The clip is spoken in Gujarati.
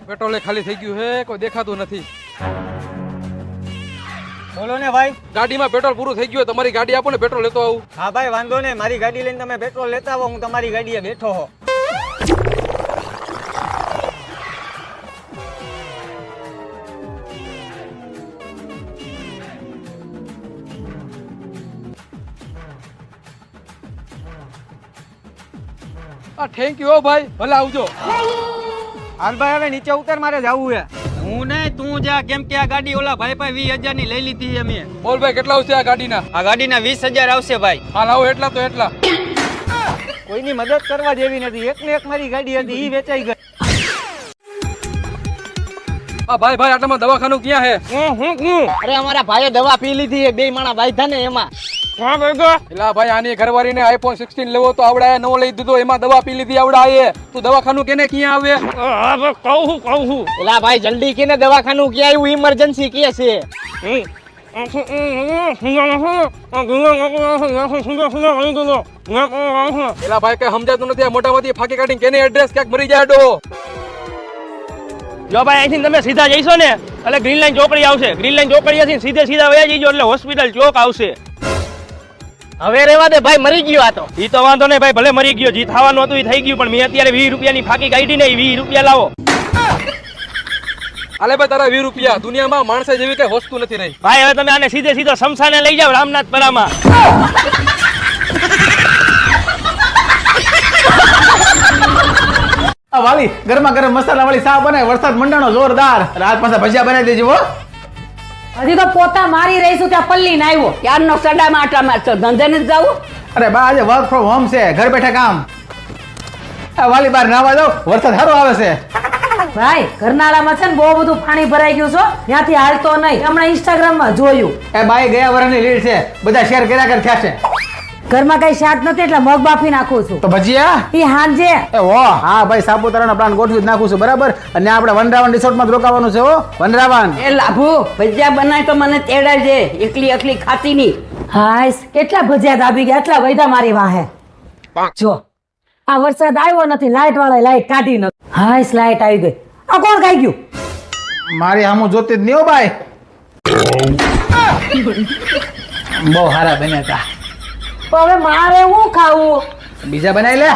પેટ્રોલ ખાલી થઈ ગયું હે, કોઈ દેખાતું નથી. બોલો ને ભાઈ. ગાડીમાં પેટ્રોલ પૂરું થઈ ગયું, તમારી ગાડી આપો ને, પેટ્રોલ લેતો આવું. હા ભાઈ વાંધો નહીં, મારી ગાડી લઈને તમે પેટ્રોલ લેતા આવો, હું તમારી ગાડીએ બેઠો હો. થેન્ક યુ ભાઈ, ભલે આવજો. હાલ ભાઈ હવે નીચે ઉતર, મારે જવું હે. હું નહીં તું જા, કેમ કે આ ગાડી ઓલા ભાઈ પાસે 20,000 ની લઈ લીધી છે મેં. બોલ ભાઈ, કેટલા આવશે આ ગાડીના? આ ગાડીના 20,000 આવશે ભાઈ. હા લાવો, એટલા તો એટલા. કોઈની મદદ કરવા જેવી નથી, એક ને એક મારી ગાડી હતી, ઈ વેચાઈ ગઈ. હા ભાઈ ભાઈ, આટલામાં દવાખાનું ક્યાં હે? અરે અમારા ભાઈએ દવા પી લીધી છે, બે માણા બાંધ્યા ને એમાં. એલા ભાઈ, આની ઘરવાળીને આઈફોન 16 લેવો તો આવડાય, નવો લઈ દીધો, એમાં દવા પી લીધી આવડાય. તું દવાખાનું કેને ક્યાં આવે? કહું એલા ભાઈ જલ્દી કે ને દવાખાનું ક્યાં આવ્યું, ઇમરજન્સી કે છે. એલા ભાઈ, કઈ સમજાતું નથી, આ મોટામાંથી ફાંકી કાઢીને કેને એડ્રેસ ક્યાંક મરી જાય ડો. જો ભાઈ અહીંથી તમે સીધા જઈશો ને એટલે ગ્રીન લાઈન ચોકડી આવશે. ગ્રીન લાઈન ચોકડીથી સીધે સીધા વયા જઈજો એટલે હોસ્પિટલ ચોક આવશે. હવે રેવા દે ભાઈ, મરી ગયો આ તો. ઈ તો વાંધો નહીં ભાઈ, ભલે મરી ગયો, જે થવાનું હતું એ થઈ ગયું, પણ મેં અત્યારે 20 રૂપિયાની ફાંકી કાઢી ને 20 રૂપિયા લાવો. અલે ભાઈ, તારા 20 રૂપિયા. દુનિયામાં માણસે જેવી કઈ વસ્તુ નથી રહી. ભાઈ હવે તમે આને સીધે સીધો શમશાને લઈ જાઓ, રામનાથપરામાં. વાલી ગરમા ગરમ મસાલા વાળી ચા બનાય, વરસાદ મંડાણો જોરદાર. રાત પાસે ભજીયા બનાવી દેજો હો. હજી તો પોતા મારી રહીશું ત્યાં પલ્લીને આવ્યો. ક્યારનો સડામાં આટા મારશો, ધંધે નથી જાવું? અરે બા, આજે વર્ક ફ્રોમ હોમ છે, ઘર બેઠા કામ. વાલી બાર નાવા જાવ, વરસાદ સારો આવે છે. ભાઈ ઘરનાળામાં છે ને બહુ બધું પાણી ભરાઈ ગયું છો, ત્યાંથી હાલતો નહીં. હમણાં ઇન્સ્ટાગ્રામમાં જોયું. એ બાઈ ગયા વર્ષની લીડ છે, બધા શેર કર્યા કર થયા છે. ઘરમાં કઈ શાક નથી એટલે મગ બાફી નાખું છું. તો ભજીયા ઈ હાંજે. એ હો હા ભાઈ, સાપુતારાનો પ્લાન ગોઠવી જ નાખું છું, બરાબર. અને આપણે વનરાવન રિસોર્ટમાં જ રોકાવાનું છે હો. વનરાવન એ લાભુ ભજીયા બનાય તો મને તેડાવજે, એકલી એકલી ખાતી ની. હાય કેટલા ભજીયા દાબી ગયા, એટલા વૈધા મારી વાહે. જો આ વરસાદ આવ્યો નથી, લાઈટ વાળા લાઈટ કાઢી નથી. હાય લાઈટ આવી ગઈ. આ કોણ ખાઈ ગયું? મારી સામું જોતી જ નહીં હો ભાઈ. બહુ સારા બન્યા હતા. હવે મારે શું ખાવું? બીજા બનાવી લે.